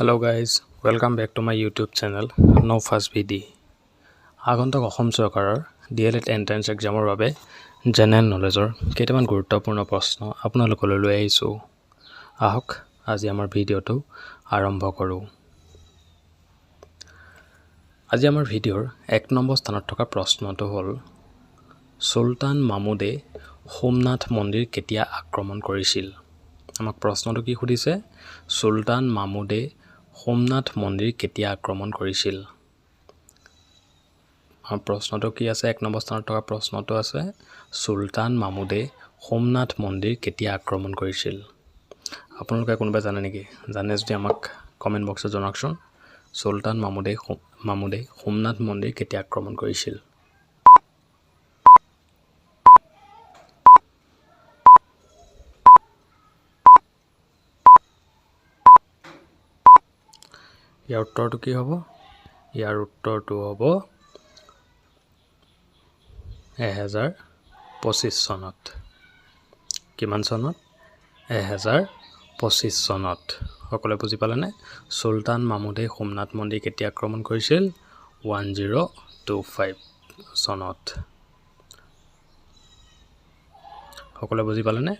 Hello guys, welcome back to my YouTube channel No Fuss BD. আগন্তুক অসম চৰকাৰৰ DLED entrance এক্সামৰ বাবে general নলেজৰ কেইটামান গুৰুত্বপূৰ্ণ প্ৰশ্ন আপোনালোকলৈ লৈ আহিছোঁ। আহক আজি আমাৰ ভিডিঅ'টো আৰম্ভ কৰোঁ। আজি আমাৰ ভিডিঅ'ৰ 1 নম্বৰ স্থানত থকা প্ৰশ্নটো হ'ল সুলতান মামুদে সোমনাথ মন্দিৰ কেতিয়া আক্ৰমণ কৰিছিল? আমাক প্ৰশ্নটো কি সুধিছে? সুলতান মামুদে সোমনাথ মন্দিৰ কেতিয়া আক্ৰমণ কৰিছিল? প্ৰশ্নটো কি আছে? 1 নম্বৰ স্থানত থকা প্ৰশ্নটো আছে সুলতান মামুদে সোমনাথ মন্দিৰ কেতিয়া আক্ৰমণ কৰিছিল? আপোনালোকে কোনোবা জানে নেকি? জানে যদি আমাক কমেণ্ট বক্সত জনাওকচোন। সুলতান মামুদে সোমনাথ মন্দিৰ কেতিয়া আক্ৰমণ কৰিছিল? ইয়াৰ উত্তৰটো কি হ'ব? ইয়াৰ উত্তৰটো হ'ব 1025 চনত। কিমান চনত? 1025 চনত। সকলোৱে বুজি পালেনে? সুলতান মামুদে সোমনাথ মন্দিৰ কেতিয়া আক্ৰমণ কৰিছিল? 1025 চনত। সকলোৱে বুজি পালেনে?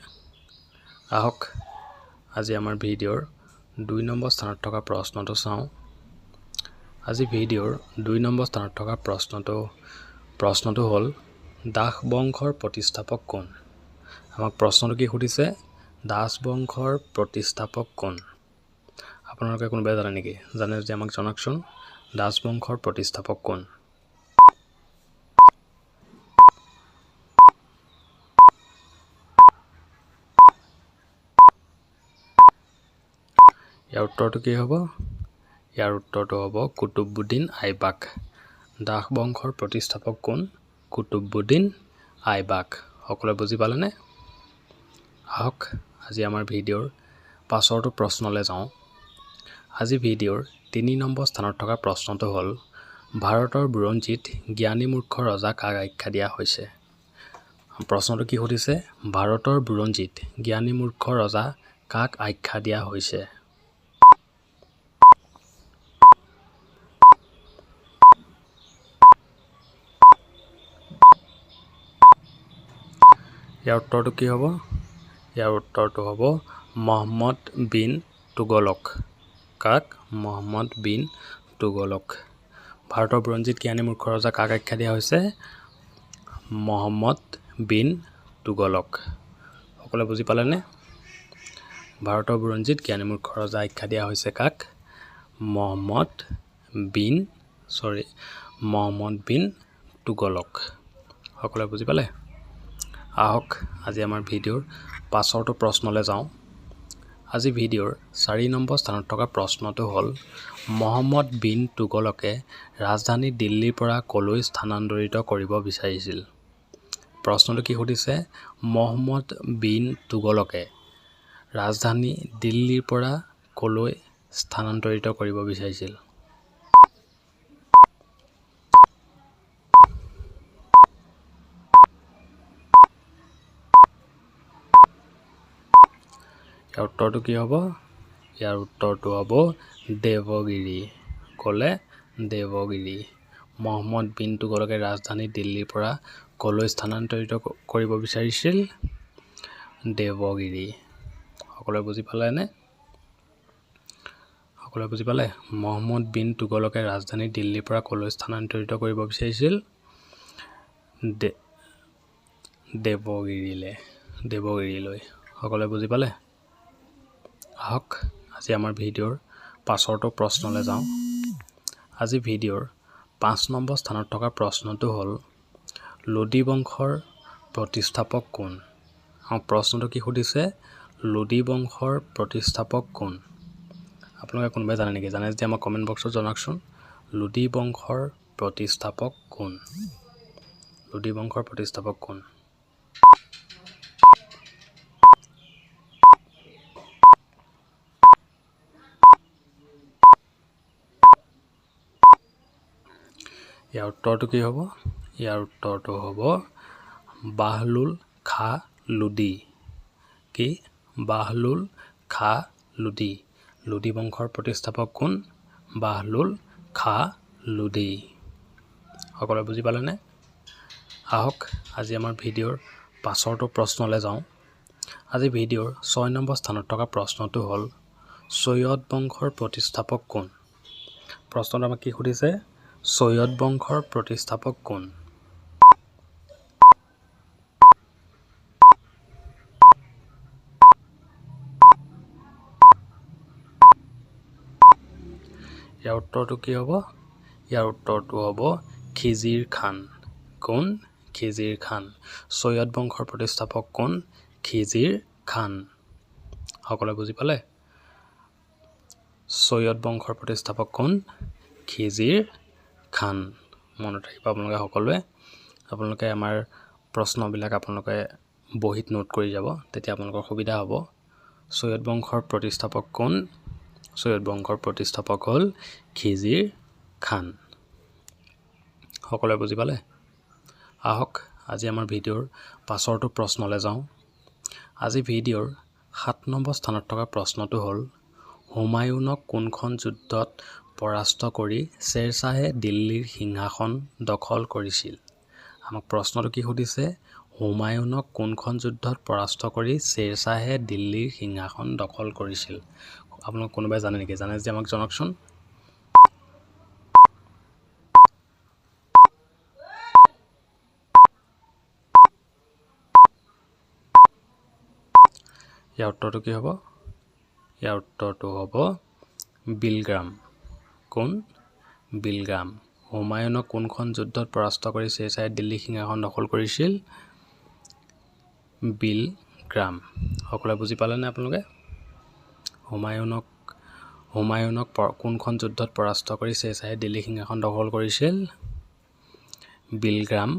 আহক আজি আমাৰ ভিডিঅ'ৰ 2 নম্বৰ স্থানত থকা প্ৰশ্নটো চাওঁ। আজি ভিডিঅ'ৰ 2 নম্বৰ স্থানত থকা প্ৰশ্নটো হ'ল দাস বংশৰ প্ৰতিষ্ঠাপক কোন? আমাক প্ৰশ্নটো কি সুধিছে? দাস বংশৰ প্ৰতিষ্ঠাপক কোন? আপোনালোকে কোনোবাই জানে নেকি? জানে যদি আমাক জনাওকচোন। দাস বংশৰ প্ৰতিষ্ঠাপক কোন? ইয়াৰ উত্তৰটো কি হ'ব? ইয়াৰ উত্তৰটো হ'ব কুতুবুদ্দিন আইবাক। দাস বংশৰ প্ৰতিষ্ঠাপক কোন? কুতুবুদ্দিন আইবাক। সকলোৱে বুজি পালেনে? আহক আজি আমাৰ ভিডিঅ'ৰ পাছৰটো প্ৰশ্নলৈ যাওঁ। আজি ভিডিঅ'ৰ 3 নম্বৰ স্থানত থকা প্ৰশ্নটো হ'ল ভাৰতৰ বুৰঞ্জীত জ্ঞানী মূৰ্খ ৰজা কাক আখ্যা দিয়া হৈছে? প্ৰশ্নটো কি সুধিছে? ভাৰতৰ বুৰঞ্জীত জ্ঞানী মূৰ্খ ৰজা কাক আখ্যা দিয়া হৈছে? ইয়াৰ উত্তৰটো কি হ'ব? ইয়াৰ উত্তৰটো হ'ব মহম্মদ বিন তুগলক। কাক? মহম্মদ বিন তুগলক। ভাৰতৰ বুৰঞ্জীত জ্ঞানী মূৰ্খ ৰজা কাক আখ্যা দিয়া হৈছে? মহম্মদ বিন তুগলক। সকলোৱে বুজি পালেনে? ভাৰতৰ বুৰঞ্জীত জ্ঞানী মূৰ্খ ৰজা আখ্যা দিয়া হৈছে কাক? মহম্মদ বিন তুগলক। সকলোৱে বুজি পালে? আহক আজি আমাৰ ভিডিঅ'ৰ পাছৰটো প্ৰশ্নলৈ যাওঁ। আজি ভিডিঅ'ৰ 4 নম্বৰ স্থানত থকা প্ৰশ্নটো হ'ল মহম্মদ বিন তুগলকে ৰাজধানী দিল্লীৰ পৰা কলৈ স্থানান্তৰিত কৰিব বিচাৰিছিল? প্ৰশ্নটো কি সুধিছে? মহম্মদ বিন তুগলকে ৰাজধানী দিল্লীৰ পৰা কলৈ স্থানান্তৰিত কৰিব বিচাৰিছিল? ইয়াৰ উত্তৰটো কি হ'ব? ইয়াৰ উত্তৰটো হ'ব দেৱগিৰি। ক'লে? দেৱগিৰি। মহম্মদ বিন তুগলকে ৰাজধানী দিল্লীৰ পৰা কলৈ স্থানান্তৰিত কৰিব বিচাৰিছিল? দেৱগিৰি। সকলোৱে বুজি পালেনে? সকলোৱে বুজি পালে? মহম্মদ বিন তুগলকে ৰাজধানী দিল্লীৰ পৰা কলৈ স্থানান্তৰিত কৰিব বিচাৰিছিল? দেৱগিৰিলৈ। সকলোৱে বুজি পালে? আহক আজি আমাৰ ভিডিঅ'ৰ পাছৰটো প্ৰশ্নলৈ যাওঁ। আজি ভিডিঅ'ৰ 5 নম্বৰ স্থানত থকা প্ৰশ্নটো হ'ল লোদী বংশৰ প্ৰতিষ্ঠাপক কোন? প্ৰশ্নটো কি সুধিছে? লোদী বংশৰ প্ৰতিষ্ঠাপক কোন? আপোনালোকে কোনোবাই জানে নেকি? জানে যদি আমাক কমেণ্ট বক্সত জনাওকচোন। লোদী বংশৰ প্ৰতিষ্ঠাপক কোন? লোদী বংশৰ প্ৰতিষ্ঠাপক কোন? ইয়াৰ উত্তৰটো কি হ'ব? ইয়াৰ উত্তৰটো হ'ব বাহলুল খা লোদী। কি? বাহলুল খা লোদী। লুডি বংশৰ প্ৰতিষ্ঠাপক কোন বাহলুল খা লুডি সকলোৱে বুজি পালেনে আহক আজি আমাৰ ভিডিঅ'ৰ পাছৰটো প্ৰশ্নলৈ যাওঁ আজি ভিডিঅ'ৰ 6 নম্বৰ স্থানত থকা প্ৰশ্নটো হ'ল সৈয়দ বংশৰ প্ৰতিষ্ঠাপক কোন প্ৰশ্নটো আমাক কি সুধিছে সৈয়দ বংশৰ প্ৰতিষ্ঠাপক কোন ইয়াৰ উত্তৰটো কি হ'ব ইয়াৰ উত্তৰটো হ'ব খিজিৰ খান কোন খিজিৰ খান সৈয়দ বংশৰ প্ৰতিষ্ঠাপক কোন খিজিৰ খান সকলোৱে বুজি পালে সৈয়দ বংশৰ প্ৰতিষ্ঠাপক কোন খিজিৰ খান মনত ৰাখিব আপোনালোকে আমাৰ প্ৰশ্নবিলাক আপোনালোকে বহীত নোট কৰি যাব তেতিয়া আপোনালোকৰ সুবিধা হ'ব সৈয়দ বংশৰ প্ৰতিষ্ঠাপক কোন সৈয়দ বংশৰ প্ৰতিষ্ঠাপক হ'ল খিজিৰ খান সকলোৱে বুজি পালে আহক আজি আমাৰ ভিডিঅ'ৰ পাছৰটো প্ৰশ্নলৈ যাওঁ আজি ভিডিঅ'ৰ 7 নম্বৰ স্থানত থকা প্ৰশ্নটো হ'ল হুমায়ুনক কোনখন যুদ্ধত পৰাস্ত কৰি শ্বেৰশ্বাহে দিল্লীৰ সিংহাসন দখল কৰিছিল আমাক প্ৰশ্নটো কি সুধিছে হুমায়ুনক কোনখন যুদ্ধত পৰাস্ত কৰি শ্বেৰশ্বাহে দিল্লীৰ সিংহাসন দখল কৰিছিল আপোনালোক কোনোবাই জানে নেকি জানে যদি আমাক জনাওকচোন ইয়াৰ উত্তৰটো কি হ'ব ইয়াৰ উত্তৰটো হ'ব বিলগ্ৰাম কোন বিলগ্ৰাম হুমায়ুনক কোনখন যুদ্ধত পৰাস্ত কৰি শ্বেৰশ্বাহে দিল্লী সিংহাসন দখল কৰিছিল বিলগ্ৰাম সকলোৱে বুজি পালেনে আপোনালোকে হুমায়ুনক কোনখন যুদ্ধত পৰাস্ত কৰি শ্বেৰশ্বাহে দিল্লী সিংহাসন দখল কৰিছিল বিলগ্ৰাম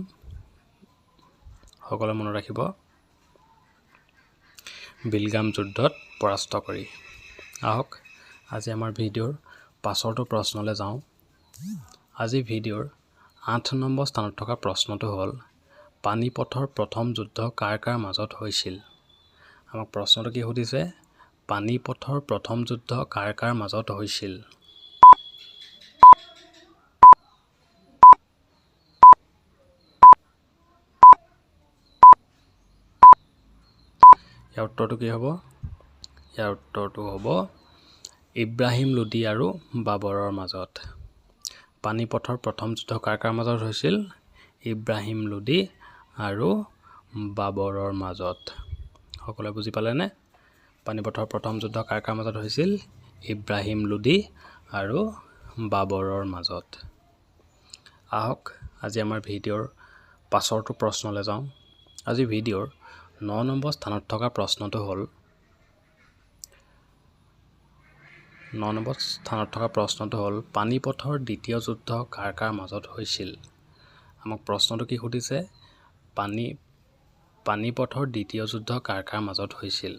সকলোৱে মনত ৰাখিব বিলগ্ৰাম যুদ্ধত পৰাস্ত কৰি আহক আজি আমাৰ ভিডিঅ'ৰ পাছৰটো প্ৰশ্নলৈ যাওঁ আজি ভিডিঅ'ৰ 8 নম্বৰ স্থানত থকা প্ৰশ্নটো হ'ল পানীপথৰ প্ৰথম যুদ্ধ কাৰ কাৰ মাজত হৈছিল আমাক প্ৰশ্নটো কি সুধিছে পানীপথৰ প্ৰথম যুদ্ধ কাৰ কাৰ মাজত হৈছিল ইয়াৰ উত্তৰটো কি হ'ব ইয়াৰ উত্তৰটো হ'ব ইব্ৰাহিম লোডি আৰু বাবৰৰ মাজত পানীপথৰ প্ৰথম যুদ্ধ কাৰ কাৰ মাজত হৈছিল ইব্ৰাহিম লোডি আৰু বাবৰৰ মাজত সকলোৱে বুজি পালেনে পানীপথৰ প্ৰথম যুদ্ধ কাৰ কাৰ মাজত হৈছিল ইব্ৰাহিম লোডি আৰু বাবৰৰ মাজত আহক আজি আমাৰ ভিডিঅ'ৰ পাছৰটো প্ৰশ্নলৈ যাওঁ আজি ভিডিঅ'ৰ 9 নম্বৰ স্থানত থকা প্ৰশ্নটো হ'ল 9 নম্বৰ স্থানত থকা প্ৰশ্নটো হ'ল পানীপথৰ দ্বিতীয় যুদ্ধ কাৰ কাৰ মাজত হৈছিল আমাক প্ৰশ্নটো কি সুধিছে পানীপথৰ দ্বিতীয় যুদ্ধ কাৰ কাৰ মাজত হৈছিল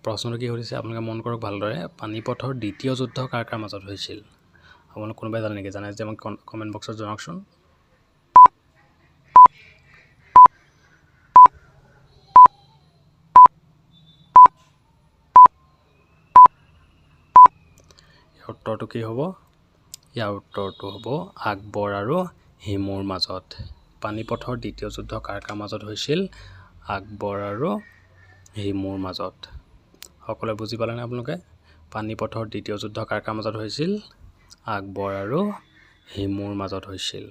প্ৰশ্নটো কি সুধিছে আপোনালোকে মন কৰক ভালদৰে পানীপথৰ দ্বিতীয় যুদ্ধ কাৰ কাৰ মাজত হৈছিল আপোনালোক কোনোবাই জানে নেকি জানে যদি আমাক কমেণ্ট বক্সত জনাওকচোন উত্তৰটো কি হ'ব ইয়াৰ উত্তৰটো হ'ব আকবৰ আৰু হিমুৰ মাজত পানীপথৰ দ্বিতীয় যুদ্ধ কাৰ কাৰ মাজত হৈছিল আকবৰ আৰু হিমুৰ মাজত সকলোৱে বুজি পালেনে আপোনালোকে পানীপথৰ দ্বিতীয় যুদ্ধ কাৰ কাৰ মাজত হৈছিল আকবৰ আৰু হিমুৰ মাজত হৈছিল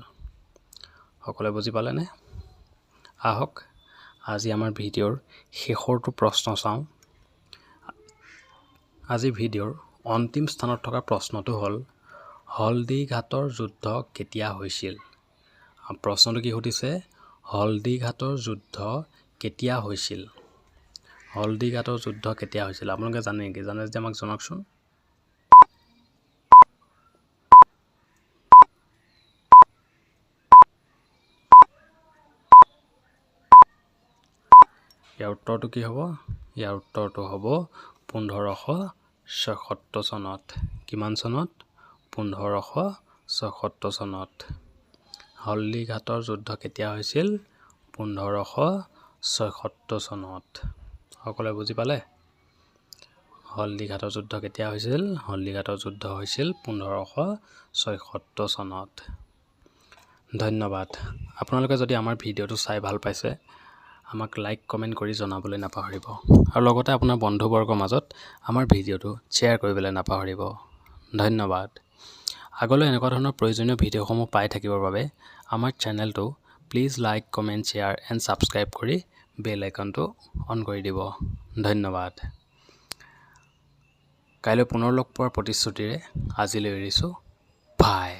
সকলোৱে বুজি পালেনে আহক আজি আমাৰ ভিডিঅ'ৰ শেষৰটো প্ৰশ্ন চাওঁ আজি ভিডিঅ'ৰ অন্তিম স্থানত থকা প্ৰশ্নটো হ'ল হলদিঘাটৰ যুদ্ধ কেতিয়া হৈছিল প্ৰশ্নটো কি সুধিছে হলদিঘাটৰ যুদ্ধ কেতিয়া হৈছিল হলদিঘাটৰ যুদ্ধ কেতিয়া হৈছিল আপোনালোকে জানে নেকি জানে যদি আমাক জনাওকচোন ইয়াৰ উত্তৰটো কি হ'ব ইয়াৰ উত্তৰটো হ'ব 1576 চনত কিমান চনত 1576 চনত হলদিঘাটৰ যুদ্ধ কেতিয়া হৈছিল 1576 চনত সকলোৱে বুজি পালে হলদিঘাটৰ যুদ্ধ কেতিয়া হৈছিল? হলদিঘাটৰ যুদ্ধ হৈছিল 1576 চনত। ধন্যবাদ। আপোনালোকে যদি আমাৰ ভিডিঅ'টো চাই ভাল পাইছে আমাক লাইক কমেণ্ট কৰি জনাবলৈ নাপাহৰিব আৰু লগতে আপোনাৰ বন্ধুবৰ্গৰ মাজত আমাৰ ভিডিঅ'টো শ্বেয়াৰ কৰিবলৈ নাপাহৰিব। ধন্যবাদ। আগলৈ এনেকুৱা ধৰণৰ প্ৰয়োজনীয় ভিডিঅ'সমূহ পাই থাকিবৰ বাবে আমাৰ চেনেলটো please like comment share and subscribe কৰি বেল আইকনটো অন কৰি দিব। ধন্যবাদ। কাইলৈ পুনৰ লগ পোৱাৰ প্ৰতিশ্ৰুতিৰে আজিলৈ এৰিছোঁ। বাই।